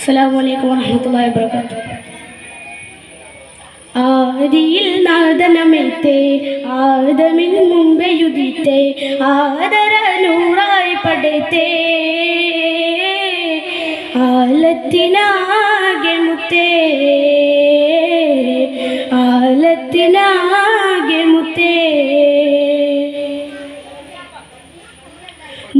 അസ്സലാമു അലൈക്കും വറഹ്മത്തുള്ളാഹി വബറകാതുഹു. ആദിയിൽ നാദനമേത്തെ ആദമിൻ മുമ്പെയുദിത്തെ ആദര നൂറായി പടത്തെ ആലത്തിനാകെ മുത്തേ ആലത്തിനാകെ മുത്തേ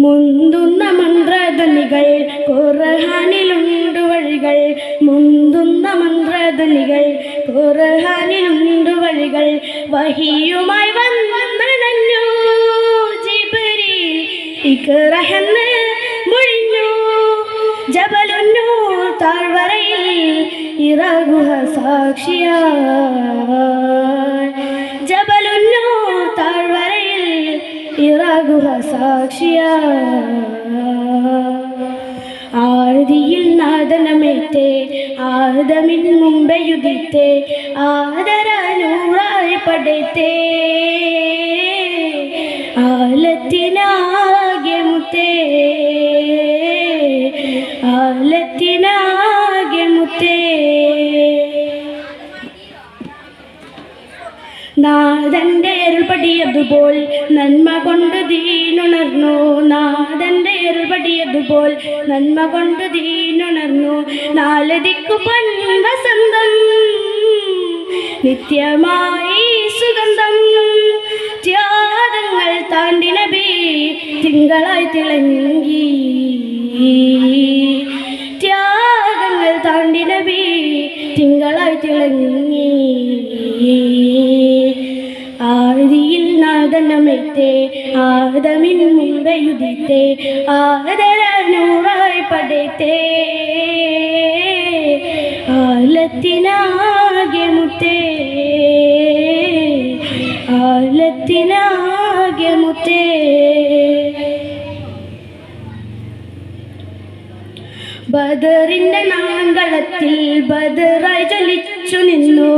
മുന്തുന്ന മന്ത്രധ്വനികൾ ഖുർആനിലുണ്ട് വഴികൾ മുന്തുന്ന മന്ത്രധ്വനികൾ ഖുർആനിലുണ്ട് വഴികൾ വഹിയുമായി വന്നണഞ്ഞു ജിബ്രീൽ ഇഖ്റഹെന്ന് മൊഴിഞ്ഞു ജബലുന്നൂർ താഴ്വരയിൽ ഇറഗുഹ സാക്ഷിയായി ജബലുന്നൂർ താഴ്വരയിൽ ഇറഗുഹ സാക്ഷിയായി ആദിയിൽ നാദനമേത്തെ ആദമിൻ മുമ്പെയുദിത്തെ ആദര നൂറായി പടത്തെ ആലത്തിനാകെ മുത്തേ ആലത്തിനാകെ മുത്തേ നാഥന്റെ അരുൾപടിയതുപോൽ നന്മ കൊണ്ട് ദീനുണർന്നു നാഥന്റെ അരുൾപടിയതുപോൽ നന്മ കൊണ്ട് ദീനുണർന്നു നാല് ദിക്കു വസന്തം നിത്യമായി സുഗന്ധം ത്യാഗങ്ങൾ താണ്ടി നബി തിങ്കളായി തിളങ്ങി ത്യാഗങ്ങൾ താണ്ടി നബി തിങ്കളായി തിളങ്ങി ആദിയിൽ നാദനമേത്തെ ആദമിൻ മുമ്പെയുദിത്തെ ആദര നൂറായി പടത്തെ ആലത്തിനാകെ മുത്തേ ആലത്തിനാകെ മുത്തേ ബദറിന്റെ നാങ്കളത്തിൽ ബദറായി ജ്വലിച്ചു നിന്നു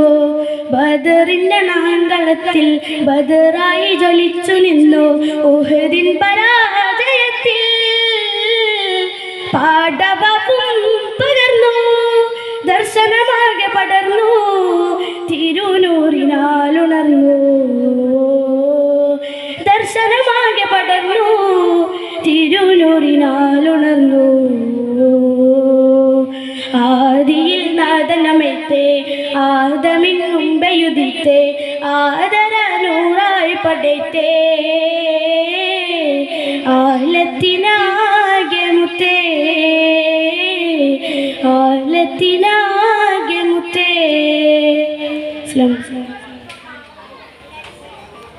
ബദറിന്റെ നാങ്കളത്തിൽ ബദറായി ജ്വലിച്ചു നിന്നു ഉഹദിൻ പരാജയത്തിൽ പാടവവും പകർന്നു ദർശനമാകെ പടർന്നു തിരുനൂറിനാലുണർന്നു ദർശനമാകെ പടർന്നു തിരുനൂറിനാലുണർന്നു ആദിയിൽ നാദനമേത്തെ ആദമിൻ മുമ്പെയുദിത്തെ ആദര നൂറായി പടത്തെ ആലത്തിനാകെ മുത്തേ ആലത്തിനാകെ മുത്തേ.